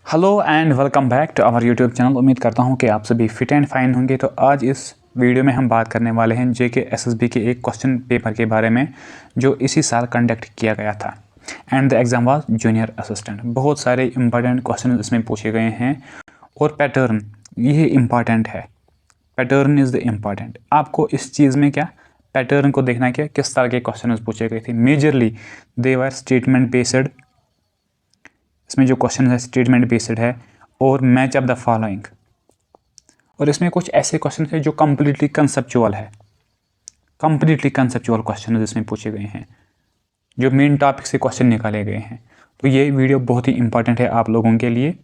Hello and welcome back to our YouTube channel. उम्मीद करता हूं कि आप सभी फिट एंड फाइन होंगे। तो आज इस वीडियो में हम बात करने वाले हैं जेके एसएसबी के एक क्वेश्चन पेपर के बारे में जो इसी साल कंडक्ट किया गया था and the exam was junior assistant. बहुत सारे इंपॉर्टेंट क्वेश्चन इसमें पूछे गए हैं और पैटर्न ये इम्पॉर्टेंट है। Pattern is the important. आपको इस चीज़ में क्या पैटर्न को देखना है कि किस तरह के क्वेश्चन पूछे गए थे। मेजरली दे वर स्टेटमेंट बेस्ड। इसमें जो क्वेश्चन है स्टेटमेंट बेस्ड है और मैच अप द फॉलोइंग। और इसमें कुछ ऐसे क्वेश्चन है जो कम्प्लीटली कंसेप्चुअल है। कम्प्लीटली कंसेप्चुअल क्वेश्चन इसमें पूछे गए हैं जो मेन टॉपिक से क्वेश्चन निकाले गए हैं। तो ये वीडियो बहुत ही इंपॉर्टेंट है आप लोगों के लिए,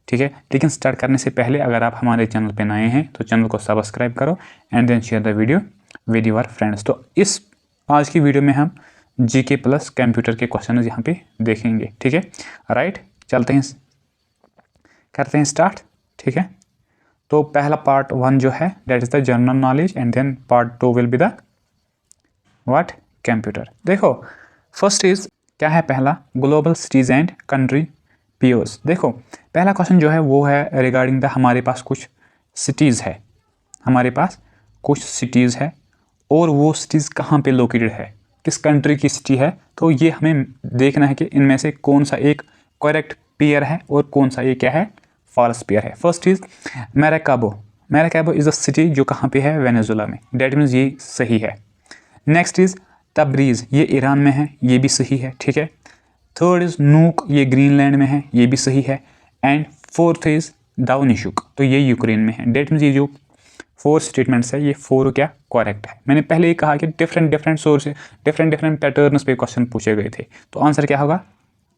ठीक है। लेकिन स्टार्ट करने से पहले अगर आप हमारे चैनल पर नए हैं तो चैनल को सब्सक्राइब करो and then share the video with your friends. तो इस आज की वीडियो में हम जीके प्लस कंप्यूटर के क्वेश्चन यहाँ पे देखेंगे, ठीक है। राइट, चलते हैं, करते हैं स्टार्ट, ठीक है। तो पहला पार्ट 1 जो है that is the general knowledge and then part 2 will be the what computer. देखो फर्स्ट इज क्या है, पहला ग्लोबल सिटीज एंड कंट्री पीओस। देखो पहला क्वेश्चन जो है वो है रिगार्डिंग द हमारे पास कुछ सिटीज़ है, हमारे पास कुछ सिटीज़ है और वो सिटीज़ कहाँ पे लोकेटेड है, किस कंट्री की सिटी है। तो ये हमें देखना है कि इनमें से कौन सा एक करेक्ट पेयर है और कौन सा ये क्या है फॉल्स पेयर है। First is Maracaibo. Maracaibo is a city जो कहाँ पे है वेनेजुला में, डेट मीन्स ये सही है। नेक्स्ट इज तब्रीज़, ये ईरान में है, ये भी सही है, ठीक है। थर्ड इज नूक, ये ग्रीनलैंड में है, ये भी सही है। एंड फोर्थ इज दाउनिशुक, तो ये यूक्रेन में है। डेट मीन्स ये जो 4 स्टेटमेंट्स है ये 4 क्या करेक्ट है। मैंने पहले ही कहा कि डिफरेंट सोर्स डिफरेंट पैटर्न्स पे क्वेश्चन पूछे गए थे। तो आंसर क्या होगा,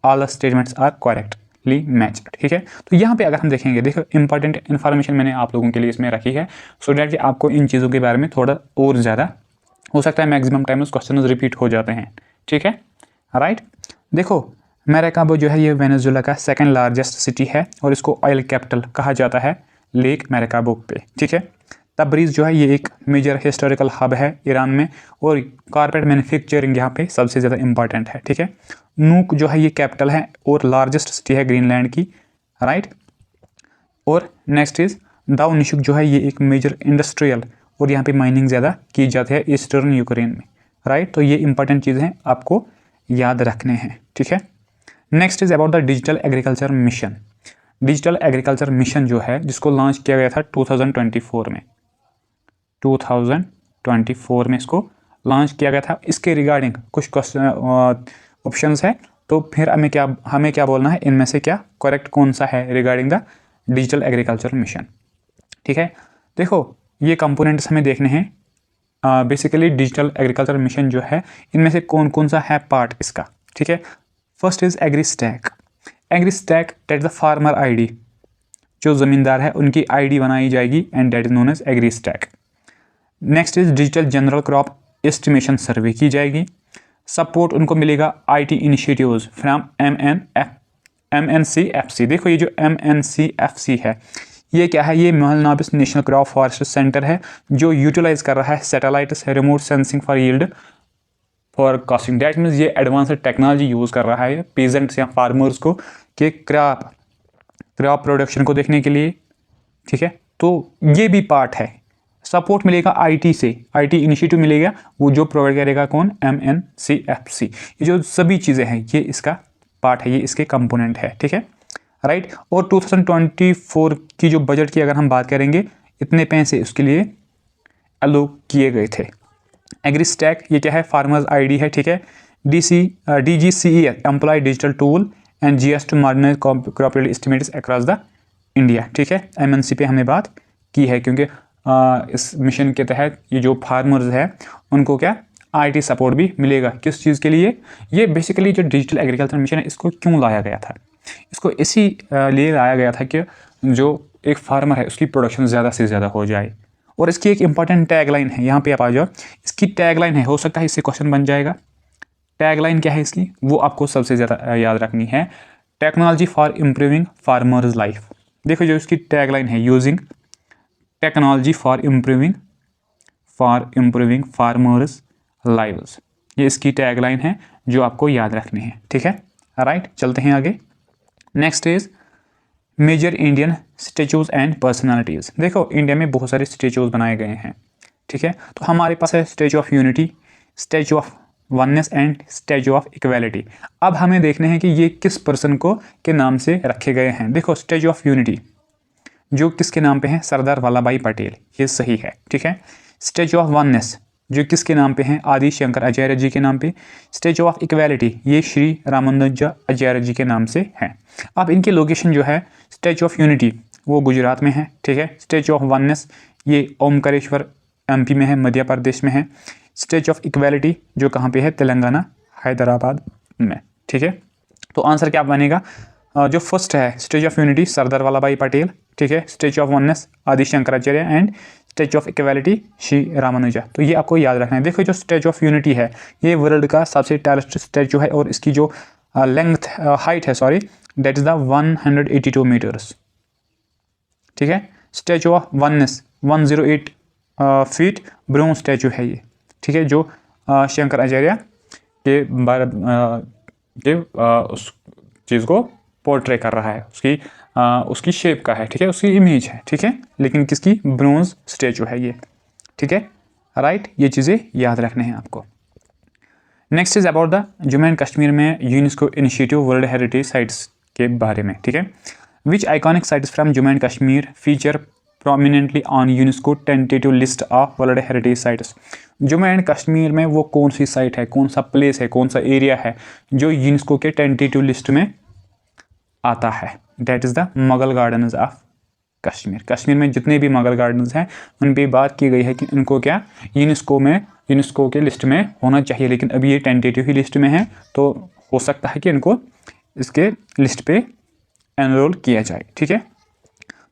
all the statements are correctly matched, ठीक है। तो यहाँ पे अगर हम देखेंगे, देखो इंपॉर्टेंट इन्फॉर्मेशन मैंने आप लोगों के लिए इसमें रखी है सो डैट कि आपको इन चीज़ों के बारे में थोड़ा और ज़्यादा हो सकता है। मैक्सिमम टाइम क्वेश्चन रिपीट हो जाते हैं, ठीक है। राइट, देखो मैराकाबो जो है ये वेनेजुला का सेकंड लार्जेस्ट सिटी है और इसको ऑयल कैपिटल कहा जाता है लेक मैराकाबो पे, ठीक है। तब्रीज़ जो है ये एक मेजर हिस्टोरिकल हब है ईरान में और कारपेट मैन्युफैक्चरिंग यहाँ पे सबसे ज़्यादा इंपॉर्टेंट है, ठीक है। नूक जो है ये कैपिटल है और लार्जेस्ट सिटी है ग्रीनलैंड की, राइट। और नेक्स्ट इज दाउनिशुक जो है ये एक मेजर इंडस्ट्रियल और यहाँ पे माइनिंग ज़्यादा की जाती है ईस्टर्न यूक्रेन में, राइट। तो ये इंपॉर्टेंट चीज़ें आपको याद रखने हैं, ठीक है। Next is about the digital agriculture mission. Digital agriculture mission जो है जिसको लॉन्च किया गया था 2024 में, 2024 में इसको लॉन्च किया गया था। इसके रिगार्डिंग कुछ क्वेश्चन ऑप्शंस है, तो फिर हमें क्या बोलना है, इनमें से क्या करेक्ट कौन सा है regarding the digital agriculture mission, ठीक है। देखो ये कंपोनेंट्स हमें देखने हैं। बेसिकली डिजिटल एग्रीकल्चर मिशन जो है इनमें से कौन कौन सा है पार्ट इसका, ठीक है। First is agri stack. Agri stack that is the farmer ID, जो ज़मींदार है उनकी आईडी बनाई जाएगी and that is known as agri stack. Next is digital general crop estimation survey की जाएगी। सपोर्ट उनको मिलेगा आईटी इनिशिएटिव्स फ्रॉम MNCFC। देखो ये जो MNCFC है ये क्या है, ये महल नाबिस नेशनल क्रॉप फॉरेस्ट सेंटर है जो यूटिलाइज कर रहा है satellites remote sensing for yield forecasting. That means ये एडवांस्ड टेक्नोलॉजी यूज़ कर रहा है पीजेंट्स या फार्मर्स को कि क्रॉप प्रोडक्शन को देखने के लिए, ठीक है। तो ये भी पार्ट है। सपोर्ट मिलेगा आईटी से, आईटी इनिशिएटिव मिलेगा, वो जो प्रोवाइड करेगा कौन, MNCFC। ये जो सभी चीज़ें हैं ये इसका पार्ट है, ये इसके कंपोनेंट है, ठीक है, राइट। और 2024 की जो बजट की अगर हम बात करेंगे, इतने पैसे उसके लिए अलोक किए गए थे। एग्री स्टैक ये क्या है, फार्मर्स आईडी है, ठीक है। DGCE employ digital tool and GS to modernise crop estimates across the India, ठीक है। MNC पे हमने बात की है क्योंकि इस मिशन के तहत ये जो फार्मर्स है उनको क्या आईटी सपोर्ट भी मिलेगा। किस चीज़ के लिए, ये बेसिकली जो डिजिटल एग्रीकल्चर मिशन है इसको क्यों लाया गया था, इसको इसी लिए लाया गया था कि जो एक फार्मर है उसकी प्रोडक्शन ज़्यादा से ज़्यादा हो जाए। और इसकी एक इंपॉर्टेंट टैगलाइन है, यहाँ पे आप आ जाओ, इसकी टैगलाइन है, हो सकता है इससे क्वेश्चन बन जाएगा। टैगलाइन क्या है इसकी, वो आपको सबसे ज़्यादा याद रखनी है, technology for improving farmers life. देखो जो इसकी टैगलाइन है, using technology for improving farmers lives, ये इसकी टैगलाइन है जो आपको याद रखनी है, ठीक है, राइट। चलते हैं आगे। Next is major Indian statues and personalities. देखो इंडिया में बहुत सारे स्टेचूज बनाए गए हैं, ठीक है। तो हमारे पास है statue of unity, statue of oneness and statue of equality. अब हमें देखने हैं कि ये किस पर्सन को के नाम से रखे गए हैं। देखो स्टैचू ऑफ यूनिटी जो किसके नाम पे है, सरदार वल्लभ भाई पटेल, ये सही है, ठीक है। स्टैचू ऑफ वननेस जो किसके नाम पे हैं, आदि शंकर आचार्य जी के नाम पे। स्टैचू ऑफ इक्वालिटी ये श्री रामानुजाचार्य जी के नाम से है। अब इनकी लोकेशन जो है, स्टैचू ऑफ यूनिटी वो गुजरात में है, ठीक है। स्टैचू ऑफ वननेस ये ओमकारेश्वर एमपी में है, मध्य प्रदेश में है। स्टैचू ऑफ इक्वालिटी जो कहाँ पे है, तेलंगाना हैदराबाद में, ठीक है। तो आंसर क्या बनेगा, जो फर्स्ट है statue of unity Sardar Vallabh भाई पटेल, ठीक है। स्टैचू ऑफ वननेस आदि Shankaracharya and statue of equality Shri Ramanuja. तो ये आपको याद रखना है। देखो जो स्टैचू ऑफ यूनिटी है ये वर्ल्ड का सबसे टॉलेस्ट स्टैचू है और इसकी जो लेंथ हाइट है sorry that is the 182 metres, ठीक है। Statue of oneness 108 feet bronze statue है ये, ठीक है, जो शंकराचार्य के उस चीज़ को पोर्ट्रे कर रहा है, उसकी शेप का है, ठीक है, उसकी इमेज है, ठीक है, लेकिन किसकी, ब्रोंज स्टैचू है ये, ठीक है, राइट। ये चीज़ें याद रखने हैं आपको। Next is about the Jammu and Kashmir में UNESCO initiative world heritage sites के बारे में, ठीक है। Which iconic sites from Jammu and Kashmir feature prominently on UNESCO tentative list of world heritage sites. Jammu and Kashmir में वो कौन सी साइट है, कौन सा प्लेस है, कौन सा एरिया है जो यूनेस्को के टेंटेटिव लिस्ट में आता है, that is the Mughal gardens of Kashmir. Kashmir में जितने भी मुगल गार्डन्स हैं उन पर बात की गई है कि इनको क्या यूनेस्को के लिस्ट में होना चाहिए, लेकिन अभी ये टेंटेटिव ही लिस्ट में है, तो हो सकता है कि इनको इसके लिस्ट पे एनरोल किया जाए, ठीक है।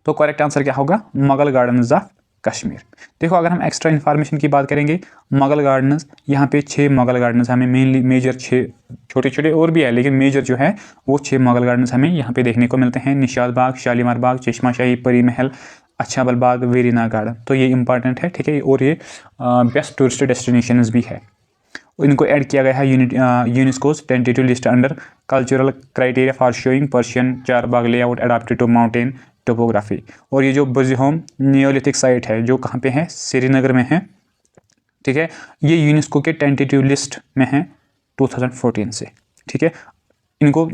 तो करेक्ट आंसर क्या होगा, मुगल गार्डन्स ऑफ कश्मीर। देखो अगर हम एक्स्ट्रा इन्फॉर्मेशन की बात करेंगे, मुगल गार्डन्स यहाँ पे 6 मुगल गार्डन्स हमें मेनली मेजर 6, छोटे छोटे और भी है लेकिन मेजर जो है वो 6 मुगल गार्डन्स हमें यहाँ पे देखने को मिलते हैं। निशात बाग, शालीमार बाग, चश्मा शाही, परी महल, अच्छाबल बाग, वेरीनाग गार्डन। तो ये इंपॉर्टेंट है, ठीक है, और ये बेस्ट टूरिस्ट डेस्टिनेशंस भी है। इनको ऐड किया गया है UNESCO's tentative list under cultural criteria for showing Persian Charbagh layout adopted to mountain topography. और ये जो बुर्ज होम नियोलिथिक साइट है जो कहाँ पे है, श्रीनगर में है, ठीक है। ये यूनेस्को के टेंटेटिव लिस्ट में है 2014 से, ठीक है। इनको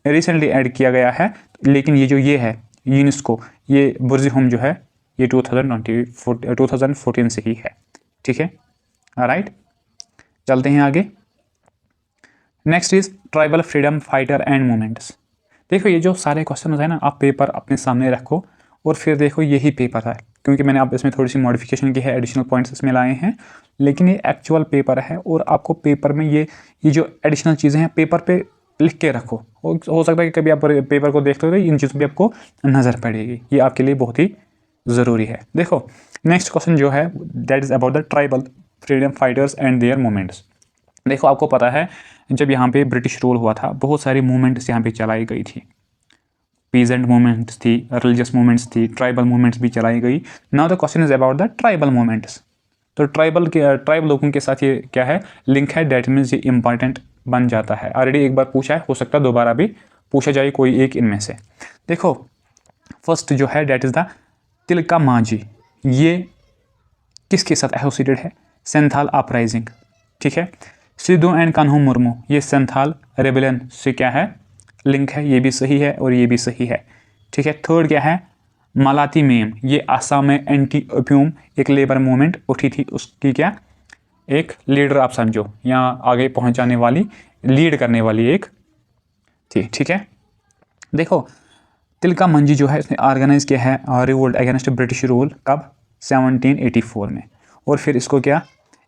रिसेंटली ऐड किया गया है, लेकिन ये जो ये है यूनेस्को, ये बुर्ज होम जो है ये 2014 से ही है, ठीक है, राइट। चलते हैं आगे। Next is tribal freedom fighter and movements. देखो ये जो सारे क्वेश्चन है ना, आप पेपर अपने सामने रखो और फिर देखो यही पेपर है, क्योंकि मैंने अब इसमें थोड़ी सी मॉडिफिकेशन की है, एडिशनल पॉइंट्स इसमें लाए हैं, लेकिन ये एक्चुअल पेपर है और आपको पेपर में ये जो एडिशनल चीज़ें हैं पेपर पे लिख के रखो। हो सकता है कि कभी आप पेपर को देखते हो इन चीज़ों पर आपको नज़र पड़ेगी, ये आपके लिए बहुत ही ज़रूरी है। देखो नेक्स्ट क्वेश्चन जो है that is about the tribal freedom fighters and their movements. देखो आपको पता है जब यहाँ पे ब्रिटिश रूल हुआ था बहुत सारी मूवमेंट्स यहाँ पे चलाई गई थी, पीजेंट मूवमेंट्स थी, रिलीजियस मूवमेंट्स थी, ट्राइबल मूवमेंट्स भी चलाई गई। Now the question is about the tribal movements. तो ट्राइब लोगों के साथ ये क्या है, लिंक है, डेट मीन्स ये इंपॉर्टेंट बन जाता है। ऑलरेडी एक बार पूछा है, हो सकता है दोबारा भी पूछा जाए कोई एक इनमें से। देखो फर्स्ट जो है that is the Tilka Manjhi, ये किसके साथ एसोसिएटेड है, संथाल अपराइजिंग, ठीक है। सिद्धू एंड कान्हू मुर्मू, ये संथाल रेबेलियन से क्या है, लिंक है, ये भी सही है और ये भी सही है, ठीक है। थर्ड क्या है, मलाती मेम, ये आसाम में एंटी ओपियम एक लेबर मूवमेंट उठी थी, उसकी क्या एक लीडर आप समझो, यहाँ आगे पहुँचाने वाली, लीड करने वाली एक थी, ठीक है। देखो तिलका मंजी जो है इसने ऑर्गेनाइज किया है रिवोल्ट अगेंस्ट ब्रिटिश रूल, कब, 1784 में, और फिर इसको क्या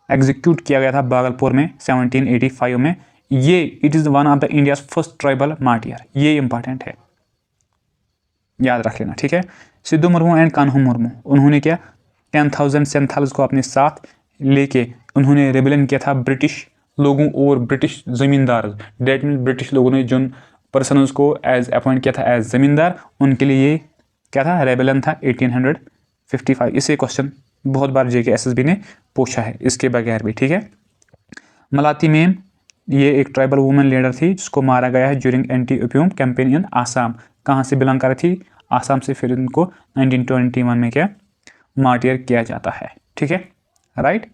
एग्जीक्यूट किया गया था भागलपुर में 1785 में। ये it is one of the India's first tribal martyr, ये इंपॉर्टेंट है, याद रख लेना, ठीक है। सिद्धू मुर्मू एंड कान्हू मुर्मू, उन्होंने क्या 10,000 सेंथाल्स को अपने साथ लेके उन्होंने रेबेलियन किया था ब्रिटिश लोगों और ब्रिटिश ज़मींदार, डेट मीन ब्रिटिश लोगों ने जिन पर्सनस को एज अपॉइंट किया था एज ज़मींदार, उनके लिए ये क्या था, रेबेलियन था 1855। इसे क्वेश्चन बहुत बार जेके एसएसबी ने पूछा है इसके बगैर भी, ठीक है। मलाती मेम ये एक ट्राइबल वुमेन लीडर थी जिसको मारा गया है during anti opium campaign in Assam. कहाँ से बिलोंग कर रही थी, आसाम से फिर इनको 1921 में क्या मार्टियर किया जाता है। ठीक है, राइट।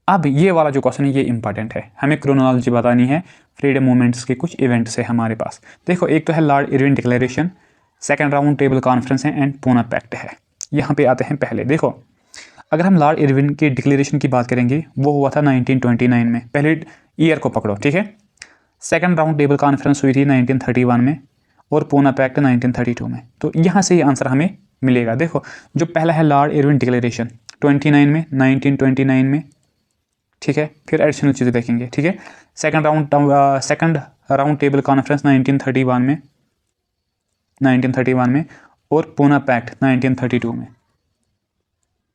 अब ये वाला जो क्वेश्चन है ये इंपॉर्टेंट है, हमें क्रोनोलॉजी बतानी है फ्रीडम मूवमेंट्स के कुछ इवेंट्स है हमारे पास। देखो, एक तो है Lord Irwin declaration, second round table conference है एंड पूना पैक्ट है। यहाँ पे आते हैं पहले। देखो, अगर हम लॉर्ड इरविन के डिक्लेरेशन की बात करेंगे, वो हुआ था 1929 में। पहले ईयर को पकड़ो, ठीक है। सेकंड राउंड टेबल कॉन्फ्रेंस हुई थी 1931 में और पूना पैक्ट 1932 में। तो यहाँ से ये आंसर हमें मिलेगा। देखो, जो पहला है लॉर्ड इरविन डिक्लेरेशन 1929 में, ठीक है। फिर एडिशनल चीज़ें देखेंगे, ठीक है। सेकंड राउंड टेबल कॉन्फ्रेंस 1931 में और पूना पैक्ट 1932 में,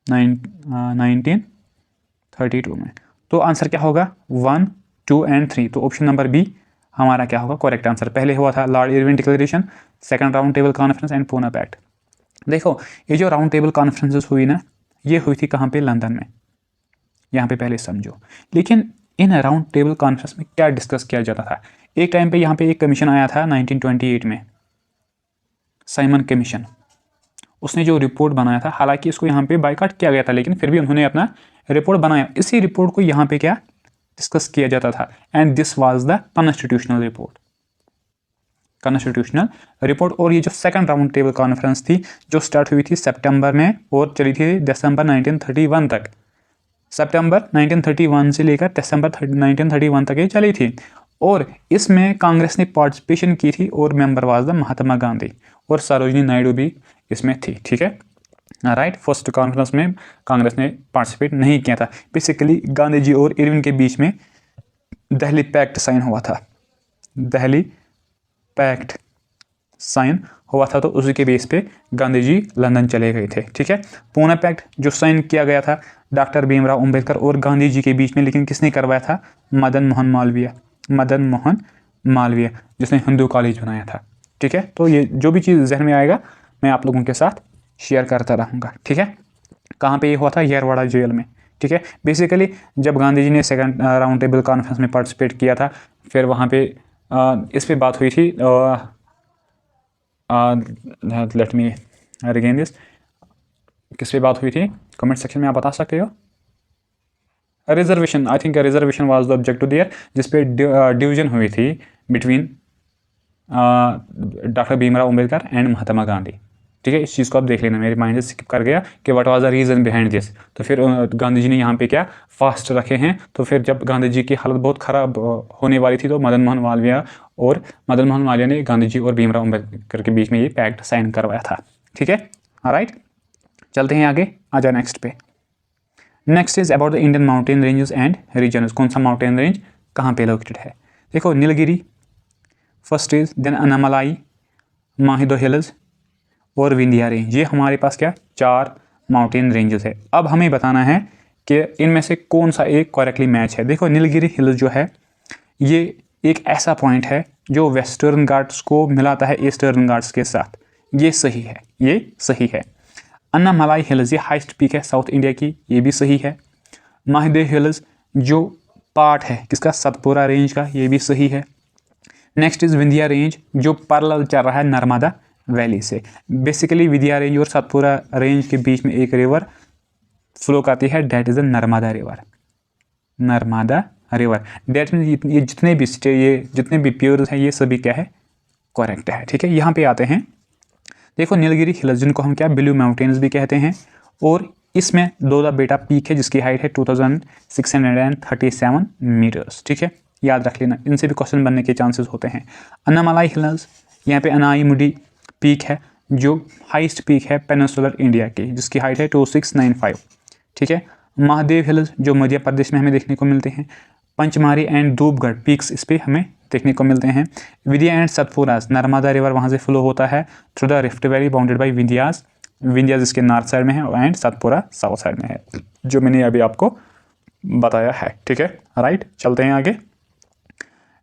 1932 में। तो आंसर क्या होगा? 1, 2 एंड 3। तो ऑप्शन नंबर बी हमारा क्या होगा करेक्ट आंसर। पहले हुआ था Lord Irwin declaration, second round table conference and Poona pact. देखो, ये जो राउंड टेबल कॉन्फ्रेंसेस हुई ना, ये हुई थी कहाँ पे? लंदन में। यहाँ पे पहले समझो। लेकिन इन राउंड टेबल कॉन्फ्रेंस में क्या डिस्कस किया जाता था? एक टाइम पे यहाँ पे एक कमीशन आया था 1928 में, साइमन कमीशन। उसने जो रिपोर्ट बनाया था, हालांकि इसको यहाँ पे बायकॉट किया गया था, लेकिन फिर भी उन्होंने अपना रिपोर्ट बनाया। इसी रिपोर्ट को यहाँ पे क्या डिस्कस किया जाता था, and this was the constitutional report, constitutional report. और ये जो सेकंड राउंड टेबल कॉन्फ्रेंस थी, जो स्टार्ट हुई थी सितंबर में और चली थी दिसंबर 1931 तक। सितंबर 1931 से लेकर दिसंबर 1931 तक ये चली थी। और इसमें कांग्रेस ने पार्टिसिपेशन की थी और member was the Mahatma Gandhi और सरोजिनी नायडू भी इसमें थी। ठीक है, राइट। फर्स्ट कॉन्फ्रेंस में कांग्रेस ने पार्टिसिपेट नहीं किया था। बेसिकली गांधी जी और इरविन के बीच में दिल्ली पैक्ट साइन हुआ था, दिल्ली पैक्ट साइन हुआ था, तो उसी के बेस पे गांधी जी लंदन चले गए थे। ठीक है, पूना पैक्ट जो साइन किया गया था डॉक्टर भीमराव अंबेडकर और गांधी जी के बीच में, लेकिन किसने करवाया था? मदन मोहन मालवीय, जिसने हिंदू कॉलेज बनाया था। ठीक है, तो ये जो भी चीज़ जहन में आएगा मैं आप लोगों के साथ शेयर करता रहूँगा। ठीक है, कहाँ पे ये हुआ था? येरवाड़ा जेल में। ठीक है, बेसिकली जब गांधी जी ने सेकंड राउंड टेबल कॉन्फ्रेंस में पार्टिसिपेट किया था, फिर वहाँ पे इस पे बात हुई थी, लेट मी अगेन दिस, किस पे बात हुई थी? कमेंट सेक्शन में आप बता सकते हो। Reservation, I think reservation was the objective there, जिसपे डिवीजन हुई थी between doctor Bhimrao Ambedkar and Mahatma Gandhi. ठीक है, इस चीज़ को आप देख लेना, मेरे माइंड से स्किप कर गया कि what was the reason behind this. तो फिर गांधी जी ने यहाँ पे क्या फास्ट रखे हैं। तो फिर जब गांधी जी की हालत बहुत ख़राब होने वाली थी, तो मदन मोहन मालवीय ने गांधी जी और भीमराव अंबेडकर के बीच में ये पैक्ट साइन करवाया था। ठीक है, राइट। चलते हैं आगे, आ जाए नेक्स्ट पे। Next is about the Indian mountain ranges and regions. कौन सा माउंटेन रेंज कहाँ पे लोकेटेड है? देखो, Nilgiri first is, then Anamalai, माहिदो हिल्स और विंध्या रेंज। ये हमारे पास क्या 4 माउंटेन रेंजेस है। अब हमें बताना है कि इनमें से कौन सा एक करेक्टली मैच है। देखो, नीलगिरी हिल्स जो है ये एक ऐसा पॉइंट है जो वेस्टर्न घाट्स को मिलाता है ईस्टर्न घाट्स के साथ। ये सही है, ये सही है। अन्नामलाई हिल्स ये हाइस्ट पीक है साउथ इंडिया की, ये भी सही है। माहिदे हिल्स जो पार्ट है किसका? सतपुरा रेंज का, ये भी सही है। नेक्स्ट इज विंध्या रेंज जो पैरेलल चल रहा है नर्मदा वैली से। बेसिकली विंध्या रेंज और सतपुरा रेंज के बीच में एक रिवर फ्लो करती है, that is the Narmada river, Narmada river. That mean ये जितने भी प्योर्स हैं ये सभी क्या है करेक्ट है। ठीक है, यहाँ पे आते हैं। देखो, नीलगिरी हिल्स जिनको हम क्या ब्लू माउंटेन्स भी कहते हैं, और इसमें दोदा बेटा पीक है जिसकी हाइट है 2637 मीटर्स। ठीक है, याद रख लेना, इनसे भी क्वेश्चन बनने के चांसेस होते हैं। अन्नामलाई हिल्स, यहाँ पे अनाईमुडी पीक है जो हाइस्ट पीक है पेनिनसुलर इंडिया की, जिसकी हाइट है 2695। ठीक है, महादेव हिल्स जो मध्य प्रदेश में हमें देखने को मिलते हैं। पंचमारी एंड धूपगढ़ पीक्स इस पे हमें देखने को मिलते हैं। विंध्या एंड सतपुरास, नर्मदा रिवर वहाँ से फ्लो होता है through the rift valley bounded by Vindhyas. Vindhyas इसके नॉर्थ साइड में है एंड सतपुरा साउथ साइड में है, जो मैंने अभी आपको बताया है। ठीक है, राइट। चलते हैं आगे।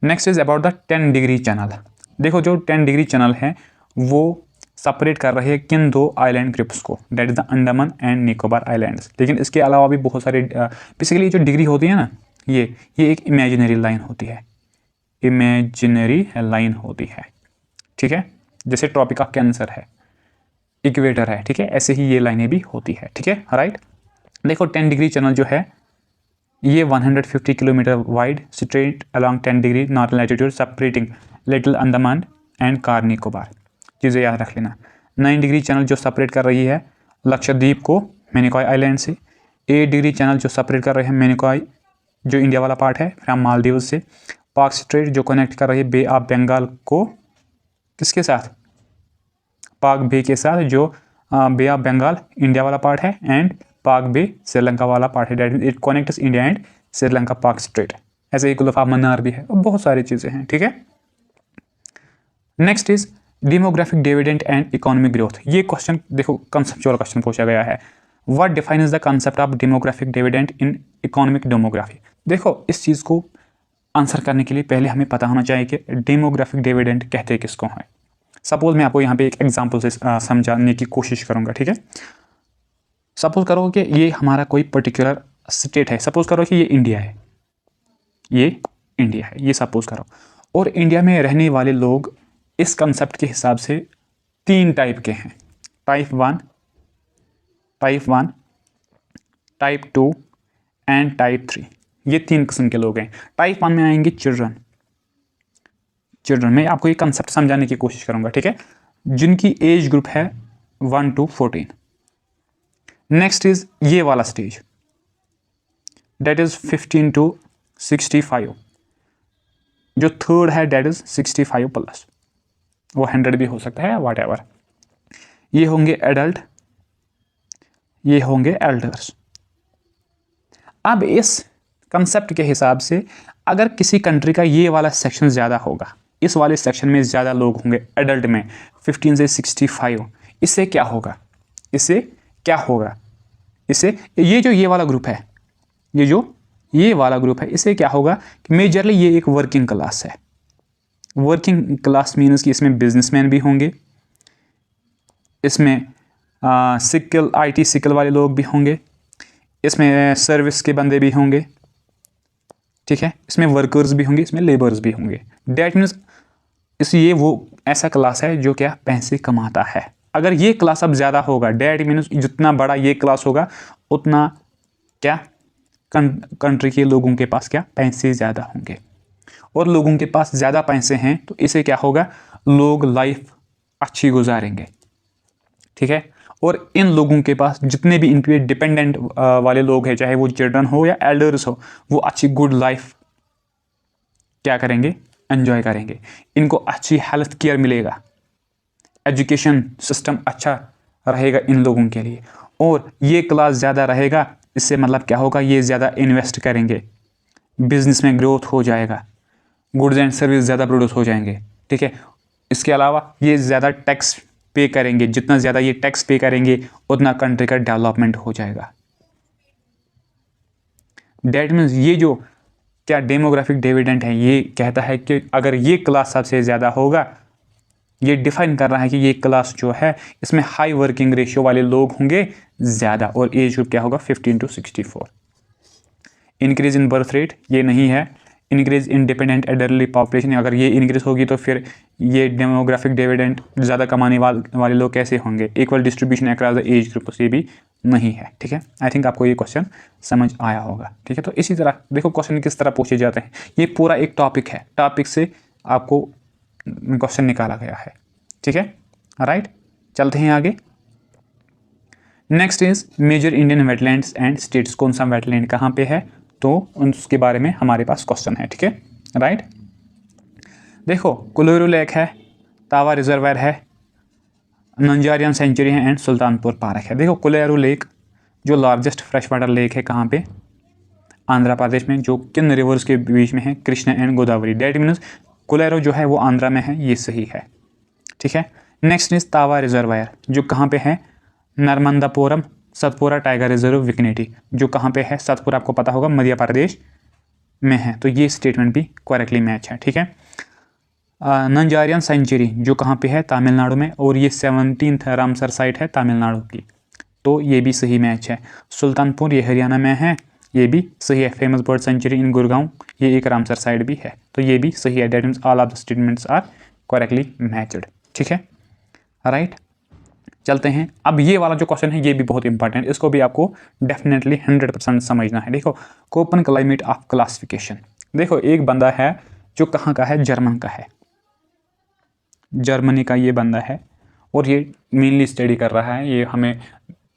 Next is about the 10 degree channel. देखो, जो 10 डिग्री चैनल है वो सेपरेट कर रहे हैं किन 2 आइलैंड ग्रुप्स को, that is the Andaman and Nicobar islands. लेकिन इसके अलावा भी बहुत सारे बेसिकली जो डिग्री होती है ना, ये एक इमेजिनरी लाइन होती है, इमेजिनरी लाइन होती है। ठीक है, जैसे ट्रॉपिक ऑफ कैंसर है, इक्वेटर है, ठीक है, ऐसे ही ये लाइनें भी होती है, ठीक है, राइट। देखो 10 डिग्री चैनल जो है ये 150 kilometre wide straight along 10 degree north latitude separating little Andaman and car Nicobar, चीज़ें याद रख लेना। 9 डिग्री चैनल जो सेपरेट कर रही है लक्षद्वीप को मिनिकॉय आइलैंड से। 8 डिग्री चैनल जो सेपरेट कर रही है मिनिकॉय जो इंडिया वाला पार्ट है फ्रॉम मालदीव से। पाक स्ट्रेट जो कनेक्ट कर रही है बे ऑफ बंगाल को किसके साथ, पाक बे के साथ, जो बे ऑफ बंगाल इंडिया वाला पार्ट है एंड पाक बे श्रीलंका वाला पार्ट है, that mean it connects India and Sri Lanka पाक स्ट्रेट। ऐसे ही गुल्फ ऑफ मन्नार भी है और बहुत सारी चीज़ें हैं, ठीक है। Next is demographic dividend and economic growth. ये क्वेश्चन देखो कंसेप्चुअल क्वेश्चन पूछा गया है। What defines the concept of demographic dividend in economic demography. देखो इस चीज़ को आंसर करने के लिए पहले हमें पता होना चाहिए कि डेमोग्राफिक डिविडेंड कहते किसको हैं। सपोज मैं आपको यहाँ पे एक एग्जांपल से समझाने की कोशिश करूँगा, ठीक है। सपोज करो कि ये हमारा कोई पर्टिकुलर स्टेट है, सपोज करो कि ये इंडिया है, ये इंडिया है, ये सपोज करो। और इंडिया में रहने वाले लोग इस कंसेप्ट के हिसाब से 3 टाइप के हैं, टाइप 1, टाइप 2 एंड टाइप 3। ये 3 किस्म के लोग हैं। टाइप 1 में आएंगे चिल्ड्रन। मैं आपको ये कंसेप्ट समझाने की कोशिश करूंगा, ठीक है, जिनकी एज ग्रुप है 1 to 14। नेक्स्ट इज ये वाला स्टेज, दैट इज 15 to 65। जो थर्ड है दैट इज 65+, वो 100 भी हो सकता है, वॉट एवर। ये होंगे एडल्ट, ये होंगे एल्डर्स। अब इस कंसेप्ट के हिसाब से अगर किसी कंट्री का ये वाला सेक्शन ज़्यादा होगा, इस वाले सेक्शन में ज़्यादा लोग होंगे एडल्ट में 15 से 65, इससे क्या होगा, इससे ये वाला ग्रुप है, ये वाला ग्रुप है, इससे क्या होगा कि मेजरली ये एक वर्किंग क्लास है। वर्किंग क्लास मीन्स कि इसमें बिजनेसमैन भी होंगे, इसमें IT स्किल वाले लोग भी होंगे, इसमें सर्विस के बंदे भी होंगे, ठीक है, इसमें वर्कर्स भी होंगे, इसमें लेबर्स भी होंगे। डैट मीन्स ये वो ऐसा क्लास है जो क्या पैसे कमाता है। अगर ये क्लास अब ज़्यादा होगा, डैट मीन्स जितना बड़ा ये क्लास होगा उतना क्या कंट्री के लोगों के पास क्या पैसे ज़्यादा होंगे। और लोगों के पास ज़्यादा पैसे हैं तो इसे क्या होगा, लोग लाइफ अच्छी गुजारेंगे, ठीक है। और इन लोगों के पास जितने भी इन पे डिपेंडेंट वाले लोग हैं, चाहे वो चिल्ड्रन हो या एल्डर्स हो, वो अच्छी गुड लाइफ क्या करेंगे, एंजॉय करेंगे। इनको अच्छी हेल्थ केयर मिलेगा, एजुकेशन सिस्टम अच्छा रहेगा इन लोगों के लिए। और ये क्लास ज़्यादा रहेगा, इससे मतलब क्या होगा, ये ज़्यादा इन्वेस्ट करेंगे, बिजनेस में ग्रोथ हो जाएगा, गुड्स एंड सर्विस ज़्यादा प्रोड्यूस हो जाएंगे, ठीक है। इसके अलावा ये ज़्यादा टैक्स पे करेंगे, जितना ज़्यादा ये टैक्स पे करेंगे उतना कंट्री का डेवलपमेंट हो जाएगा। डैट मीन्स ये जो क्या डेमोग्राफिक डिविडेंड है, ये कहता है कि अगर ये क्लास सबसे ज़्यादा होगा, ये डिफाइन कर रहा है कि ये क्लास जो है इसमें हाई वर्किंग रेशियो वाले लोग होंगे ज़्यादा, और एज ग्रुप क्या होगा 15 to 64। Increase in birth rate ये नहीं है, increase in dependent adultery population, अगर ये इंक्रीज होगी तो फिर ये डेमोग्राफिक डिविडेंड ज़्यादा कमाने वाले लोग कैसे होंगे। Equal distribution across the age group से भी नहीं है, ठीक है। आई थिंक आपको ये क्वेश्चन समझ आया होगा, ठीक है। तो इसी तरह देखो क्वेश्चन किस तरह पूछे जाते हैं, ये पूरा एक टॉपिक है, टॉपिक से आपको क्वेश्चन निकाला गया है, ठीक है, राइट। चलते हैं आगे। Next is major Indian wetlands and states. कौन सा वेटलैंड कहाँ पे है, तो उसके बारे में हमारे पास क्वेश्चन है, ठीक है, राइट। देखो कोलोरू लेक है, तावा रिजर्वायर है, नंजारियन सेंचुरी है एंड सुल्तानपुर पार्क है। देखो कोलोरू लेक जो लार्जेस्ट फ्रेश वाटर लेक है कहाँ पे, आंध्र प्रदेश में, जो किन रिवर्स के बीच में है, Krishna and Godavari. That means Kolleru जो है वो आंध्रा में है, ये सही है, ठीक है। नेक्स्ट इज तावा रिजर्वायर जो कहाँ पे है, नर्मदापुरम सतपुरा टाइगर रिजर्व विकनेटी, जो कहाँ पे है, सतपुरा आपको पता होगा मध्य प्रदेश में है, तो ये स्टेटमेंट भी करेक्टली मैच है, ठीक है। नंजारियन सेंचुरी जो कहाँ पे है, तमिलनाडु में, और ये 17th रामसर साइट है तमिलनाडु की, तो ये भी सही मैच है। सुल्तानपुर ये हरियाणा में है, ये भी सही है। फेमस बर्ड सेंचुरी इन गुड़गांव, ये एक रामसर साइट भी है, तो ये भी सही है। That means all of the statements are correctly matched, ठीक है। राइट। चलते हैं, अब ये वाला जो क्वेश्चन है ये भी बहुत इंपॉर्टेंट, इसको भी आपको डेफिनेटली 100% समझना है। देखो, कोपन क्लाइमेट ऑफ क्लासिफिकेशन। देखो, एक बंदा है जो कहाँ का है, जर्मन का है, जर्मनी का ये बंदा है, और ये मेनली स्टडी कर रहा है, ये हमें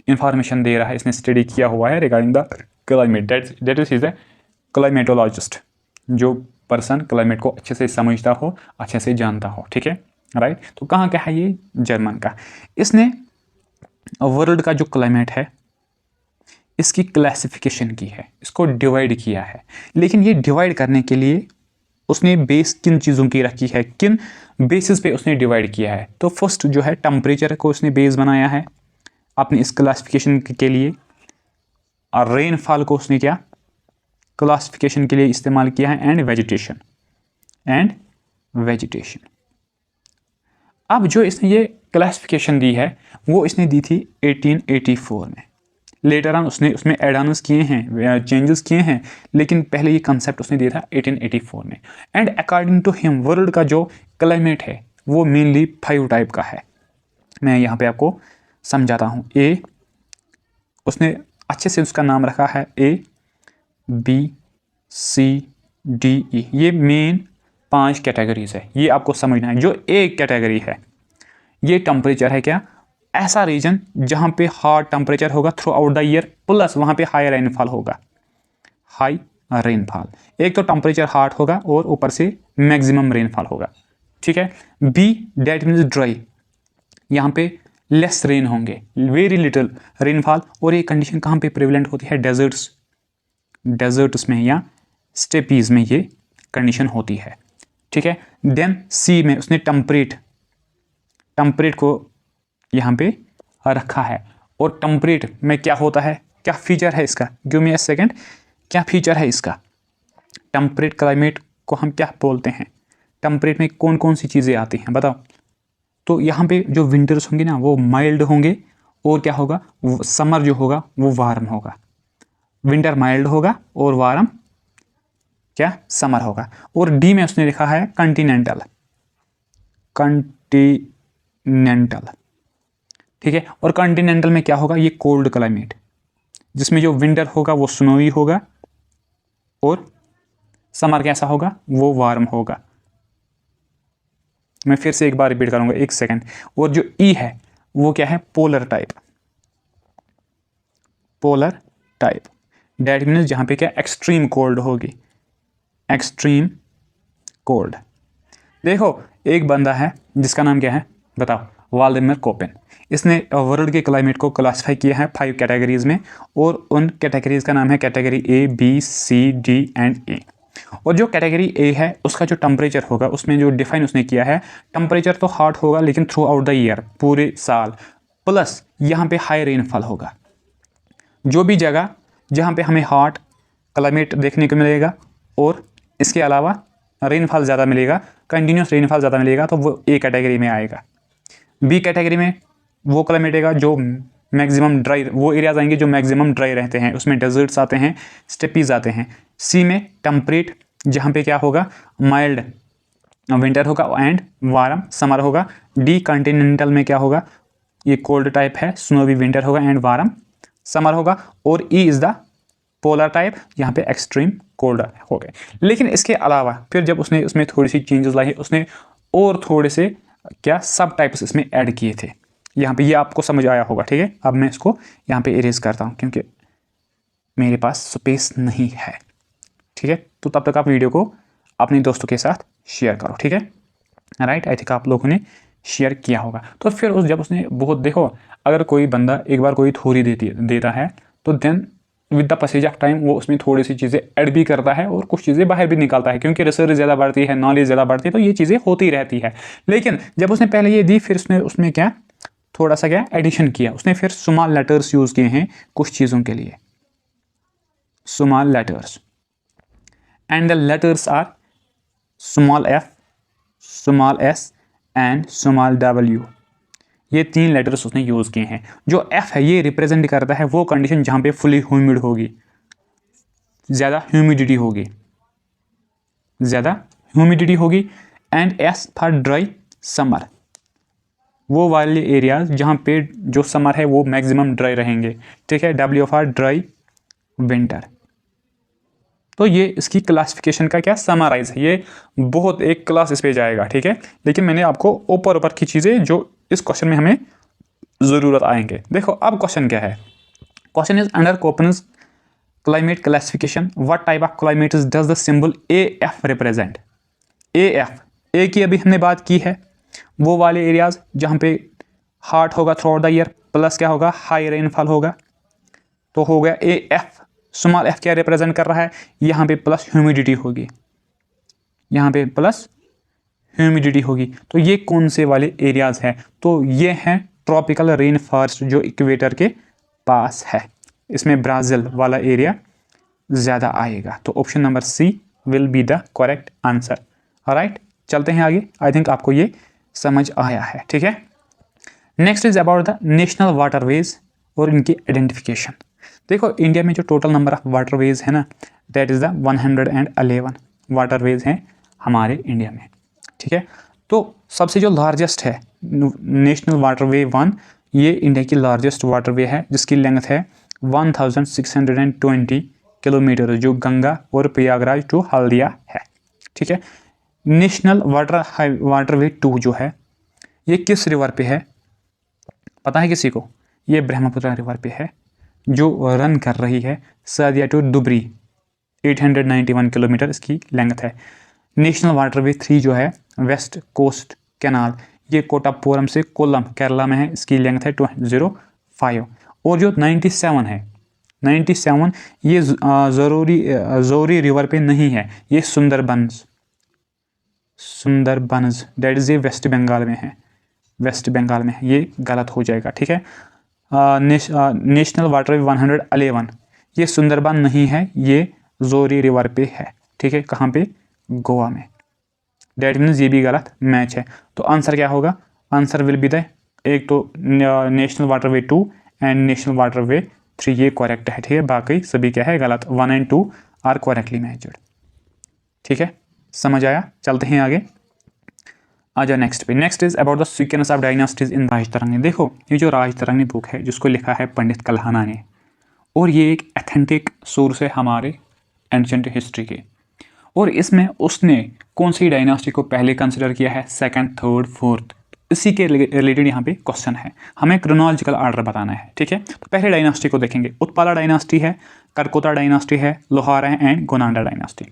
इंफॉर्मेशन दे रहा है, इसने स्टडी किया हुआ है regarding the climate, that is a climatologist, जो पर्सन क्लाइमेट को अच्छे से समझता हो, अच्छे से जानता हो, ठीक है, राइट। तो कहाँ का है ये, जर्मन का। इसने वर्ल्ड का जो क्लाइमेट है इसकी क्लासिफिकेशन की है, इसको डिवाइड किया है। लेकिन ये डिवाइड करने के लिए उसने बेस किन चीज़ों की रखी है, किन बेसिस पे उसने डिवाइड किया है। तो फर्स्ट जो है टेम्परेचर को उसने बेस बनाया है अपनी इस क्लासिफिकेशन के लिए, और रेनफॉल को उसने क्या क्लासिफिकेशन के लिए इस्तेमाल किया है, एंड वेजिटेशन। अब जो इसने ये क्लासिफिकेशन दी है वो इसने दी थी 1884 में। लेटर ऑन उसने उसमें एडानस किए हैं, चेंजेस किए हैं, लेकिन पहले ये कंसेप्ट उसने दिया था 1884 में। And according to him world का जो क्लाइमेट है वो मेनली 5 टाइप का है। मैं यहाँ पे आपको समझाता हूँ। ए, उसने अच्छे से उसका नाम रखा है A, B, C, D, E। ये मेन 5 कैटेगरीज है, ये आपको समझना है। जो ए कैटेगरी है ये टेम्परेचर है, क्या ऐसा रीजन जहाँ पे हॉट टेम्परेचर होगा through out the year, plus वहाँ पे हाई रेनफॉल होगा, हाई रेनफॉल। एक तो टेम्परेचर हॉट होगा और ऊपर से मैक्सिमम रेनफॉल होगा, ठीक है। बी, डेट मीन्स ड्राई, यहाँ पे लेस रेन होंगे, वेरी लिटिल रेनफॉल। और ये कंडीशन कहाँ पे प्रेवलेंट होती है, डेजर्ट्स में या स्टेपीज में ये कंडीशन होती है, ठीक है। देन सी में उसने टेम्परेट को यहाँ पे रखा है। और टेम्परेट में क्या होता है, क्या फीचर है इसका, गिव मी अ सेकंड, क्या फीचर है इसका। टेम्परेट क्लाइमेट को हम क्या बोलते हैं, टेम्परेट में कौन कौन सी चीज़ें आती हैं बताओ। तो यहाँ पे जो विंटर्स होंगे ना वो माइल्ड होंगे, और क्या होगा, समर जो होगा वो वार्म होगा। विंटर माइल्ड होगा और वार्म क्या समर होगा। और डी में उसने लिखा है कॉन्टिनेंटल, ठीक है। और कॉन्टिनेंटल में क्या होगा, ये कोल्ड क्लाइमेट, जिसमें जो विंटर होगा वो स्नोवी होगा और समर कैसा होगा, वो वार्म होगा। मैं फिर से एक बार रिपीट करूंगा, एक सेकेंड। और जो ई है वो क्या है, पोलर टाइप, डेट मीन्स जहां पे क्या एक्सट्रीम कोल्ड होगी, एक्सट्रीम कोल्ड। देखो, एक बंदा है जिसका नाम क्या है बताओ, वाल्डेमर कोपेन। इसने वर्ल्ड के क्लाइमेट को क्लासिफाई किया है 5 कैटेगरीज में, और उन कैटेगरीज का नाम है category A, B, C, D and E। और जो कैटेगरी A है उसका जो टेम्परेचर होगा उसमें जो डिफाइन उसने किया है, टेम्परेचर तो हॉट होगा लेकिन थ्रू आउट द ईयर, पूरे साल, प्लस यहाँ पे हाई रेनफॉल होगा। जो भी जगह जहाँ पे हमें हॉट क्लाइमेट देखने को मिलेगा और इसके अलावा रेनफॉल ज़्यादा मिलेगा, कंटिन्यूस रेनफॉल ज़्यादा मिलेगा, तो वो ए कैटेगरी में आएगा। बी कैटेगरी में वो क्लाइमेट आएगा जो मैक्सिमम ड्राई, वो एरियाज आएंगे जो मैक्सिमम ड्राई रहते हैं, उसमें डेजर्ट्स आते हैं, स्टेपीज आते हैं। सी में टेम्परेट, जहाँ पे क्या होगा, माइल्ड विंटर होगा एंड वार्म समर होगा। डी कॉन्टिनेंटल में क्या होगा, ये कोल्ड टाइप है, स्नोवी विंटर होगा एंड वार्म समर होगा। और E is the polar type, यहाँ पे एक्सट्रीम कोल्ड हो गए। लेकिन इसके अलावा फिर जब उसने उसमें थोड़ी सी चेंजेस लाई, उसने और थोड़े से क्या सब टाइप्स इसमें ऐड किए थे। यहाँ पे ये आपको समझ आया होगा, ठीक है। अब मैं इसको यहाँ पे इरेज करता हूँ क्योंकि मेरे पास स्पेस नहीं है, ठीक है। तो तब तक आप वीडियो को अपने दोस्तों के साथ शेयर करो, ठीक है, राइट। आई थिंक आप लोगों ने शेयर किया होगा। तो फिर जब उसने बहुत, देखो अगर कोई बंदा एक बार कोई थ्योरी देता है तो then with the passage of time वो उसमें थोड़ी सी चीज़ें ऐड भी करता है और कुछ चीज़ें बाहर भी निकालता है, क्योंकि रिसर्च ज़्यादा बढ़ती है, नॉलेज ज़्यादा बढ़ती है, तो ये चीज़ें होती रहती है। लेकिन जब उसने पहले ये दी, फिर उसमें क्या थोड़ा सा क्या एडिशन किया उसने, फिर स्मॉल लेटर्स यूज़ किए हैं कुछ चीज़ों के लिए, small letters, and the letters are small f, small s एंड स्मॉल w। ये 3 लेटर्स उसने यूज़ किए हैं। जो F है ये रिप्रेजेंट करता है वो कंडीशन जहाँ पे फुली ह्यूमिड होगी, ज़्यादा ह्यूमिडिटी होगी, and S for dry summer. वो वाले एरियाज जहाँ पे जो समर है वो मैक्सिमम ड्राई रहेंगे, ठीक है। W for dry winter. तो ये इसकी क्लासिफिकेशन का क्या समराइज है, ये बहुत एक क्लास इस पे जाएगा, ठीक है। लेकिन मैंने आपको ऊपर ऊपर की चीज़ें जो इस क्वेश्चन में हमें ज़रूरत आएंगे। देखो अब क्वेश्चन क्या है, question is under Koppen's climate classification what type of climate does the symbol AF represent. AF, A की अभी हमने बात की है, वो वाले एरियाज जहाँ पे हॉट होगा through out the year, plus क्या होगा, हाई रेनफॉल होगा, तो हो गया AF। स्मॉल f क्या रिप्रेजेंट कर रहा है, यहाँ पे प्लस ह्यूमिडिटी होगी, यहाँ पे प्लस ह्यूमिडिटी होगी। तो ये कौन से वाले एरियाज हैं, तो ये हैं ट्रॉपिकल रेन फॉरेस्ट जो इक्वेटर के पास है, इसमें ब्राज़ील वाला एरिया ज़्यादा आएगा। तो option number C will be the correct answer. Alright, चलते हैं आगे। आई थिंक आपको ये समझ आया है, ठीक है। Next is about the national waterways और इनकी आइडेंटिफिकेशन। देखो इंडिया में जो टोटल नंबर ऑफ वाटरवेज है ना, दैट इज़ द 111 वाटरवेज हैं हमारे इंडिया में, ठीक है। तो सबसे जो लार्जेस्ट है नेशनल वाटरवे 1, ये इंडिया की लार्जेस्ट वाटरवे है जिसकी लेंथ है 1620 किलोमीटर, जो गंगा और प्रयागराज टू हल्दिया है, ठीक है। नेशनल वाटरवे 2 जो है ये किस रिवर पे है, पता है किसी को? ये ब्रह्मपुत्र रिवर पे है जो रन कर रही है सदिया टू दुबरी, 891 किलोमीटर इसकी लेंथ है। नेशनल वाटरवे 3 जो है वेस्ट कोस्ट कैनाल, ये कोटापुरम से कोल्लम केरला में है, इसकी लेंथ है 205। और जो 97 है, 97 ये जोरी रिवर पे नहीं है, ये सुंदरबंस डेट इज ये वेस्ट बंगाल में है, वेस्ट बंगाल में है, ये गलत हो जाएगा, ठीक है। नेशनल वाटरवे 111 ये सुंदरबन नहीं है, ये जोरी रिवर पे है, ठीक है। कहाँ पे? गोवा में। डेट मीन्स ये भी गलत मैच है। तो आंसर क्या होगा? आंसर विल बी द, एक तो national waterway 2 and national waterway 3 ये करेक्ट है, ठीक है। बाकी सभी क्या है गलत, 1 एंड 2 आर करेक्टली मैच्ड, ठीक है। समझ आया? चलते हैं आगे। आ जाओ नेक्स्ट पे। Next is about the sequence of dynasties in Rajatarangini. देखो ये जो राजतरंगी बुक है जिसको लिखा है पंडित कल्हाना ने, और ये एक एथेंटिक सोर्स है हमारे एंशिएंट हिस्ट्री के, और इसमें उसने कौन सी डायनास्टी को पहले कंसिडर किया है, सेकंड, थर्ड, फोर्थ, इसी के रिलेटेड यहाँ पे क्वेश्चन है, हमें क्रोनोलॉजिकल ऑर्डर बताना है, ठीक है। तो पहले डायनास्टी को देखेंगे, उत्पाला डायनास्टी है, करकोटा डायनास्टी है, लोहारा है एंड गोनांडा डायनास्टी।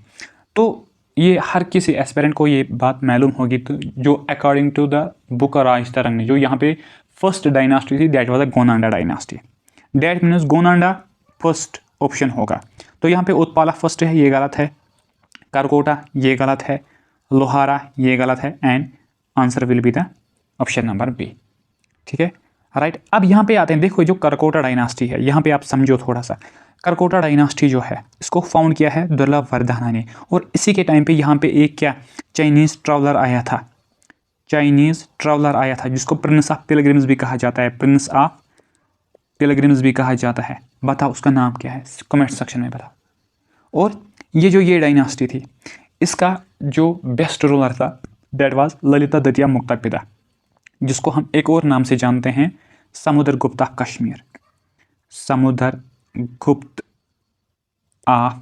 तो ये हर किसी एस्पिरेंट को ये बात मालूम होगी, तो जो according to the book Rajatarangini जो यहाँ पे फर्स्ट डायनास्टी थी that was the Gonanda dynasty. That means Gonanda first option होगा। तो यहाँ पे उत्पाला फर्स्ट है, ये गलत है, करकोटा ये गलत है, लोहारा ये गलत है, and answer will be the option number B, ठीक है। राइट, अब यहाँ पे आते हैं। देखो जो करकोटा डायनास्टी है, यहाँ पे आप समझो थोड़ा सा। करकोटा डायनास्टी जो है इसको फाउंड किया है दुर्लभ वर्धना ने, और इसी के टाइम पे यहाँ पे एक क्या चाइनीज़ ट्रैवलर आया था, चाइनीज़ ट्रैवलर आया था जिसको प्रिंस ऑफ पिलग्रिम्स भी कहा जाता है, प्रिंस ऑफ पिलग्रिम्स भी कहा जाता है। बताओ उसका नाम क्या है, कमेंट सेक्शन में बताओ। और ये डायनास्टी थी, इसका जो बेस्ट रूलर था दैट वाज ललिता द्वितीय मुक्तापिता, जिसको हम एक और नाम से जानते हैं समुद्रगुप्त ऑफ कश्मीर, समुद्रगुप्त ऑफ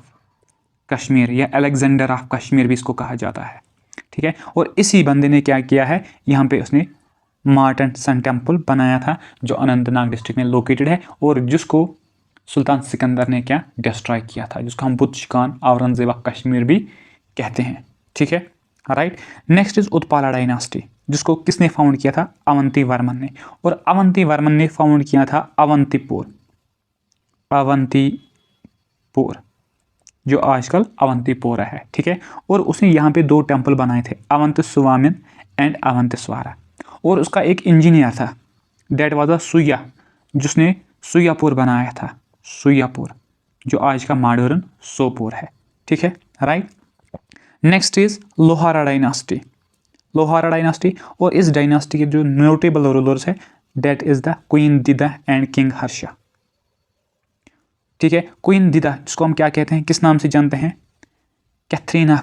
कश्मीर या अलेक्जेंडर ऑफ कश्मीर भी इसको कहा जाता है, ठीक है। और इसी बंदे ने क्या किया है, यहाँ पे उसने मार्टन सन टेम्पल बनाया था जो अनंतनाग डिस्ट्रिक्ट में लोकेटेड है, और जिसको सुल्तान सिकंदर ने क्या डिस्ट्रॉय किया था, जिसको हम बुत शिकान औरंगजेब ऑफ कश्मीर भी कहते हैं, ठीक है। Right, next is Utpala dynasty, जिसको किसने फाउंड किया था, अवंती वर्मन ने, और अवंती वर्मन ने फाउंड किया था अवंतीपुर जो आजकल अवंतीपोरा है, ठीक है। और उसने यहाँ पे 2 टेम्पल बनाए थे, अवंतस्वामिन एंड अवंतस्वारा, और उसका एक इंजीनियर था दैट वाज सुया, जिसने सुयापुर बनाया था, सुयापुर जो आज का मॉडर्न सोपुर है, ठीक है। Right, next is Lohara dynasty, और इस डायनास्टी के जो नोटेबल रूलर्स है that is the queen Didda and king Harsha, ठीक है। क्वीन दिदा जिसको हम क्या कहते हैं, किस नाम से जानते हैं, Catherine of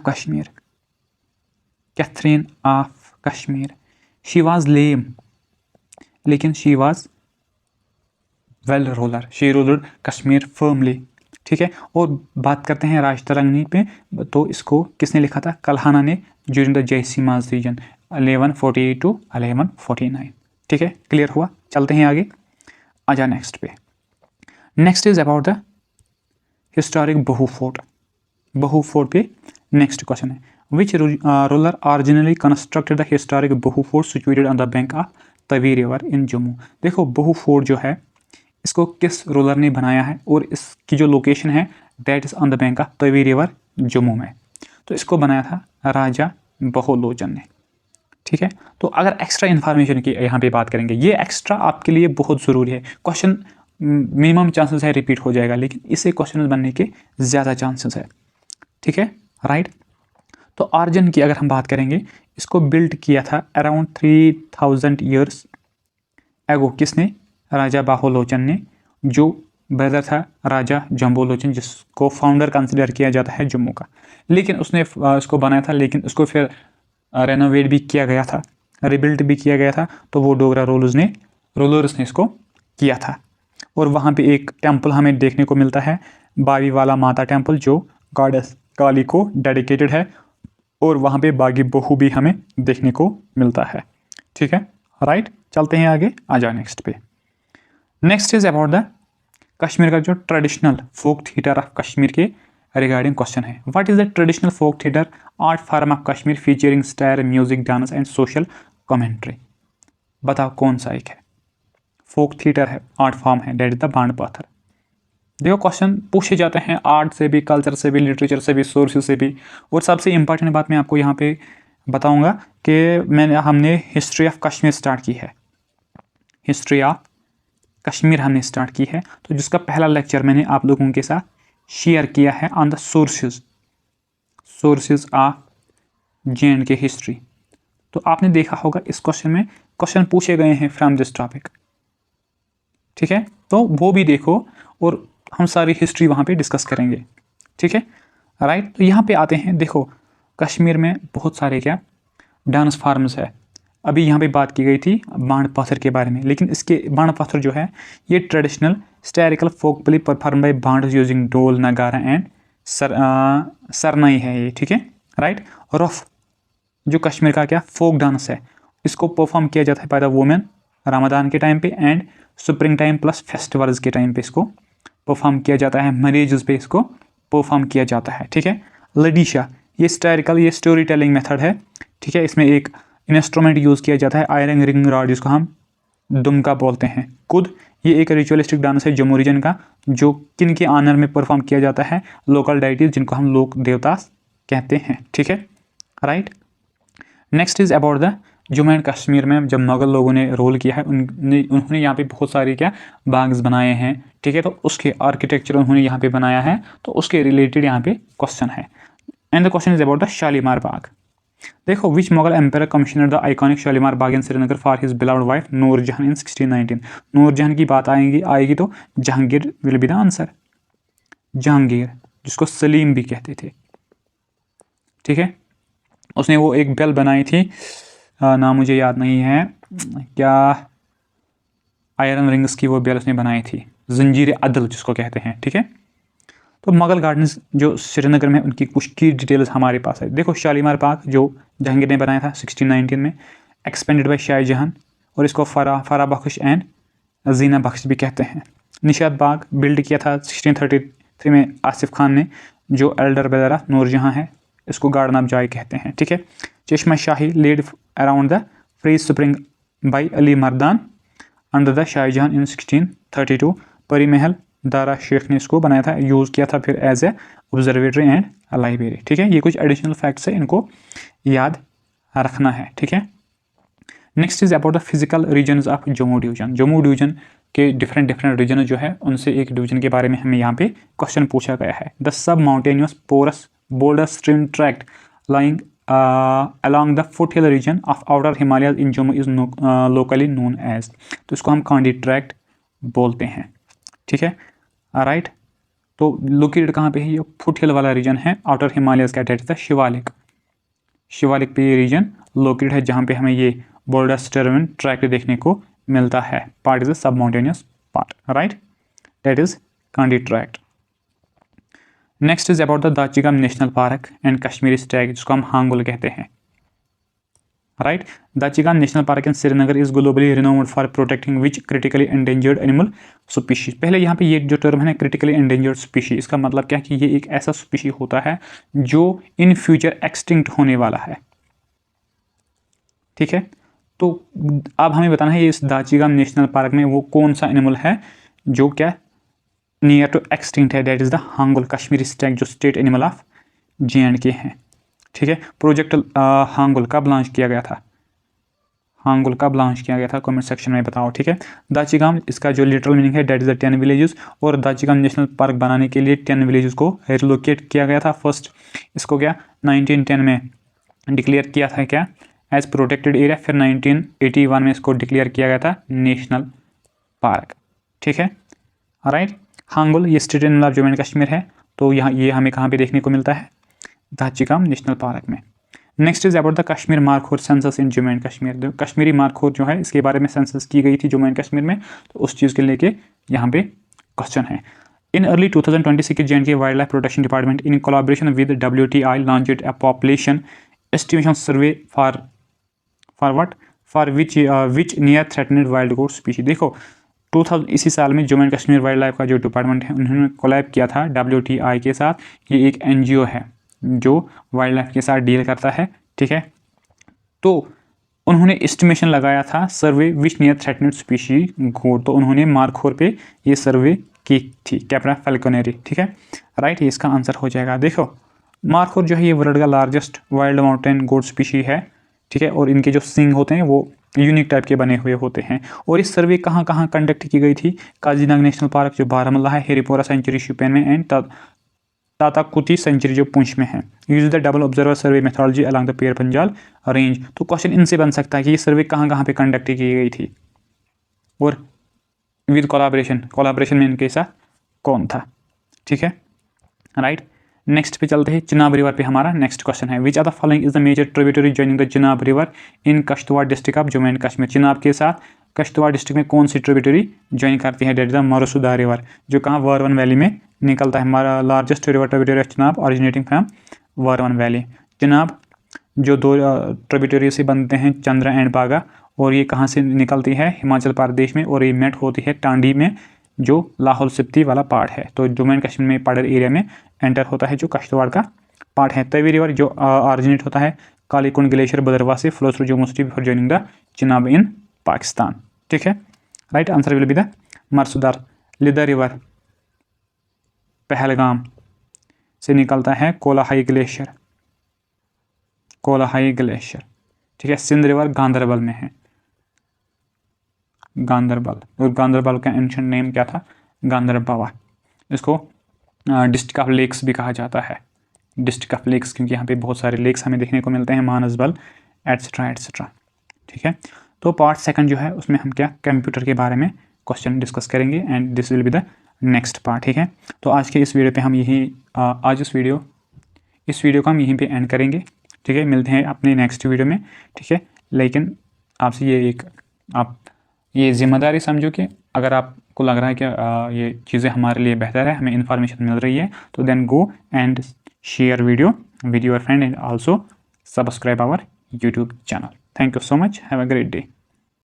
Kashmir, she was lame, लेकिन she was well ruler, she ruled Kashmir firmly. ठीक है, और बात करते हैं राज तरंगी पे, तो इसको किसने लिखा था? कल्हाना ने, ड्यूरिंग द जयसीमाज रीजन 1148 टू 1149। ठीक है, क्लियर हुआ? चलते हैं आगे, आजा नेक्स्ट पे। Next is about the historic Bahu fort. Bahu fort पे नेक्स्ट क्वेश्चन है, which ruler originally constructed the historic Bahu fort situated on the bank of Tawi river in Jammu. देखो, बहु फोर्ट जो है इसको किस रूलर ने बनाया है, और इसकी जो लोकेशन है that is on the bank of Tawi river Jammu में। तो इसको बनाया था राजा बहुलोचन ने। ठीक है, तो अगर एक्स्ट्रा इन्फॉर्मेशन की यहाँ पे बात करेंगे, ये एक्स्ट्रा आपके लिए बहुत ज़रूरी है। क्वेश्चन मिनिमम चांसेस है रिपीट हो जाएगा, लेकिन इसे क्वेश्चन बनने के ज़्यादा चांसेस है। ठीक है, राइट। तो ऑरिजिन की अगर हम बात करेंगे, इसको बिल्ड किया था अराउंड 3000 ईयर्स एगो। किसने? राजा बाहुलोचन ने, जो ब्रदर था राजा जम्बूलोचन, जिसको फाउंडर कंसिडर किया जाता है जम्मू का। लेकिन उसने इसको बनाया था, लेकिन उसको फिर रेनोवेट भी किया गया था, रिबिल्ड भी किया गया था। तो वो डोगरा रूलर्स ने इसको किया था। और वहाँ पे एक टेम्पल हमें देखने को मिलता है, बावी वाला माता टेम्पल, जो गॉडेस काली को डेडिकेटेड है। और वहाँ पे बागी बहु भी हमें देखने को मिलता है। ठीक है, राइट। चलते हैं आगे, आ जाओ नेक्स्ट पे। Next is about the Kashmir का जो traditional folk theatre of Kashmir के रिगार्डिंग क्वेश्चन है। What is the traditional folk theatre art form of Kashmir featuring star music dance and social commentary? बताओ कौन सा एक है? फोक थिएटर है, आर्ट फॉर्म है, दैट इज द बाण पाथर। देखो, क्वेश्चन पूछे जाते हैं आर्ट से भी, कल्चर से भी, लिटरेचर से भी, सोर्सेज से भी। और सबसे इंपॉर्टेंट बात मैं आपको यहाँ पे बताऊंगा कि हमने हिस्ट्री ऑफ कश्मीर स्टार्ट की है। हिस्ट्री ऑफ कश्मीर हमने स्टार्ट की है, तो जिसका पहला लेक्चर मैंने आप लोगों के साथ शेयर किया है on the sources of J&K history. तो आपने देखा होगा इस क्वेश्चन में क्वेश्चन पूछे गए हैं फ्रॉम दिस टॉपिक। ठीक है, तो वो भी देखो, और हम सारी हिस्ट्री वहाँ पे डिस्कस करेंगे। ठीक है, राइट। तो यहाँ पे आते हैं, देखो कश्मीर में बहुत सारे क्या डांस फॉर्म्स है। अभी यहाँ पे बात की गई थी बाण पत्थर के बारे में, लेकिन इसके बाण पत्थर जो है ये traditional satirical folk play perform by Bhand using dhol, nagara and Sarnaik है ये। ठीक है, राइट। रफ जो कश्मीर का क्या फोक डांस है, इसको परफॉर्म किया जाता है बाय द वुमेन रमदान के टाइम पे and spring time plus festivals के टाइम पे इसको परफॉर्म किया जाता है, मैरिजेस पे इसको परफॉर्म किया जाता है। ठीक है, लडीशा ये स्टैरिकल, ये स्टोरी टेलिंग मेथड है। ठीक है, इसमें एक इंस्ट्रूमेंट यूज़ किया जाता है आयरन रिंग रॉड, जिसको हम दुमका बोलते हैं। कुद ये एक रिचुअलिस्टिक डांस है जम्मू रीजन का, जो किन के ऑनर में परफॉर्म किया जाता है? लोकल डाइटीज, जिनको हम लोक देवता कहते हैं। ठीक है, right. Next is about the Jammu and Kashmir में जब मुगल लोगों ने रोल किया है, उन्होंने यहाँ पे बहुत सारे क्या बाग्स बनाए हैं। ठीक है, तो उसके आर्किटेक्चर उन्होंने यहाँ पे बनाया है, तो उसके रिलेटेड यहाँ पे क्वेश्चन है। And the question is about the Shalimar Bagh. देखो, which Mughal empire commissioned the iconic Shalimar Bagh in Srinagar for his beloved wife Noorjahan in 1619? Noorjahan की बात आएगी तो Jahangir will be the answer. Jahangir, जिसको सलीम भी कहते थे। ठीक है, उसने वो एक बेल बनाई थी, नाम मुझे याद नहीं है क्या, आयरन रिंग्स की वो बेल उसने बनाई थी, जंजीर अदल जिसको कहते हैं। ठीक है, तो मुगल गार्डन्स जो श्रीनगर में, उनकी कुछ की डिटेल्स हमारे पास है। देखो, शालीमार बाग जो जहांगीर ने बनाया था 1619 में, एक्सपेंडेड बाय शाहजहां, और इसको फरा बख्श एंड जीना बख्श भी कहते हैं। निशात बाग बिल्ड किया था 1633 में आसिफ खान ने, जो एल्डर ब्रदर ऑफ नूरजहां है, इसको गार्डन ऑफ जॉय कहते हैं। ठीक है, Chashma Shahi laid around the free spring by Ali Mardan under the Shahjahan in 1632। Pari महल दारा शेख ने इसको बनाया था, यूज़ किया था फिर as a observatory and library. ठीक है, ये कुछ एडिशनल फैक्ट्स है, इनको याद रखना है। ठीक है, next is about the physical regions of Jammu division. Jammu division के डिफरेंट रीजन जो है, उनसे एक डिवीजन के बारे में हमें यहाँ पे क्वेश्चन पूछा गया है। The sub mountainous porous boulder stream tract lying along the foothill region of outer Himalayas in Jammu is locally known as। तो इसको हम कांडी ट्रैक्ट बोलते हैं। ठीक है, राइट। तो लोकेटेड कहाँ पे है? ये फुटहिल वाला रीजन है, आउटर हिमालयस का, डेट था शिवालिक पे ये रीजन लोकेटेड है, जहाँ पे हमें ये बोल्डर स्ट्रीम ट्रैक्ट देखने को मिलता है। Part is a sub mountainous part, right, that is Kandi tract. Next is about the Dachigam national park and Kashmiri stag, जिसको हम हांगुल कहते हैं, right. Dachigam national park in Srinagar is globally renowned for protecting which critically endangered animal species. पहले यहाँ पे ये जो term है ना क्रिटिकली एंडेंजर्ड स्पीशीज, इसका मतलब क्या है कि ये एक ऐसा स्पीशी होता है जो इन फ्यूचर एक्सटिंक्ट होने वाला है, ठीक है। तो अब हमें बताना है इस दाचिगम नेशनल पार्क में वो कौन सा एनिमल है जो क्या नियर टू एक्सटिंक्ट है, that is the hangul Kashmiri stag, जो स्टेट एनिमल ऑफ J&K है, ठीक है। प्रोजेक्ट हांगुल कब लॉन्च किया गया था, हांगुल कब लॉन्च किया गया था, कमेंट सेक्शन में बताओ, ठीक है। दाचिगम, इसका जो लिटरल मीनिंग है दैट इज द 10 विलेजेस, और दाचिगम नेशनल पार्क बनाने के लिए 10 विलेजेस को रिलोकेट किया गया था। फर्स्ट इसको क्या 1910 में डिक्लेयर किया था क्या एज प्रोटेक्टेड एरिया, फिर 1981 में इसको डिक्लेयर किया गया था नेशनल पार्क, ठीक है, राइट। हांगुल ये state animal of Jammu and Kashmir है, तो यहाँ ये हमें कहाँ पे देखने को मिलता है, दाचिगम नेशनल पार्क में। Next is about the Kashmir markhor census in Jammu and Kashmir. Kashmiri markhor जो है इसके बारे में सेंसस की गई थी जम्मू एंड कश्मीर में, तो उस चीज़ के लेके यहाँ पे क्वेश्चन है। In early 2026 J&K wild life protection department in collaboration with WTI launched a population estimation survey for what, for which near threatened wild goat species. देखो 2000 इसी साल में Jammu and Kashmir wild life का जो डिपार्टमेंट है उन्होंने कोलैब किया था WTI के साथ। ये एक NGO है जो वाइल्ड लाइफ के साथ डील करता है, ठीक है। तो उन्होंने एस्टिमेशन लगाया था सर्वे विच नियर थ्रेटनेड स्पीशी घोड़, तो उन्होंने मार्खोर पे ये सर्वे की थी, कैप्रा फैल्कोनेरी, ठीक है, राइट। ये इसका आंसर हो जाएगा। देखो मार्खोर जो है ये वर्ल्ड का largest wild mountain goat species है, ठीक है, और इनके जो सिंग होते हैं वो यूनिक टाइप के बने हुए होते हैं। और इस सर्वे कहाँ कहाँ कंडक्ट की गई थी, काजीरंगा नेशनल पार्क जो बारामूला है, हेरीपोरा सेंचुरी शोपियान में, एंड ताताकुती सेंचुरी जो पुंछ में है। Use the double observer survey methodology along the pair Panjal range. तो क्वेश्चन इनसे बन सकता है कि ये सर्वे कहाँ कहाँ पे कंडक्ट की गई थी और विद कोलाब्रेशन में इनके साथ कौन था, ठीक है, राइट। नेक्स्ट पे चलते हैं, चिनाब रिवर पे हमारा नेक्स्ट क्वेश्चन है। Which are the following is the major tributary joining the Chenab river in Kishtwar district of Jammu and Kashmir. Chenab के साथ कश्तवाड़ डिस्ट्रिक्ट में कौन सी ट्रिब्यूटरी ज्वाइन करती है, that is the Marusudar river, जो कहाँ वारवन वैली में निकलता है। हमारा largest river tributary of Chenab originating from Warwan valley. Chenab जो दो ट्रिब्यूटरी से बनते हैं, चंद्रा एंड बागा, और ये कहाँ से निकलती है, हिमाचल प्रदेश में, और ये मेट होती है टांडी में जो लाहौल स्पीति वाला पार्ट है। तो जम्मू एंड कश्मीर में पार्डर एरिया में एंटर होता है जो कश्तवाड़ का पार्ट है। तवी रिवर जो ऑरिजिनेट होता है कालीकुंड ग्लेशियर भद्रवाह से, flow through Jammu city before joining the Chenab in Pakistan, ठीक है, right. Answer will be the Marusudar. Lidder river Pahalgam से निकलता है कोलाहाई ग्लेशियर, ठीक है। सिंध रिवर गांधरबल में है, गांधरबल, और गांधरबल का एंशिएंट नेम क्या था, गांधरबावा। इसको डिस्ट्रिक्ट ऑफ लेक्स भी कहा जाता है, डिस्ट्रिक्ट ऑफ लेक्स, क्योंकि यहाँ पे बहुत सारे लेक्स हमें देखने को मिलते हैं, मानसबल एट्सेट्रा एट्सेट्रा, ठीक है। तो पार्ट सेकंड जो है उसमें हम क्या कंप्यूटर के बारे में क्वेश्चन डिस्कस करेंगे, and this will be the next part, ठीक है। तो आज के इस वीडियो पे हम इस वीडियो को हम यहीं पे एंड करेंगे, ठीक है। मिलते हैं अपने नेक्स्ट वीडियो में, ठीक है। लेकिन आपसे आप ये जिम्मेदारी समझो कि अगर आपको लग रहा है कि ये चीज़ें हमारे लिए बेहतर है, हमें इन्फॉर्मेशन मिल रही है, तो then go and share video with your friend and also subscribe our YouTube channel. Thank you so much, have a great day.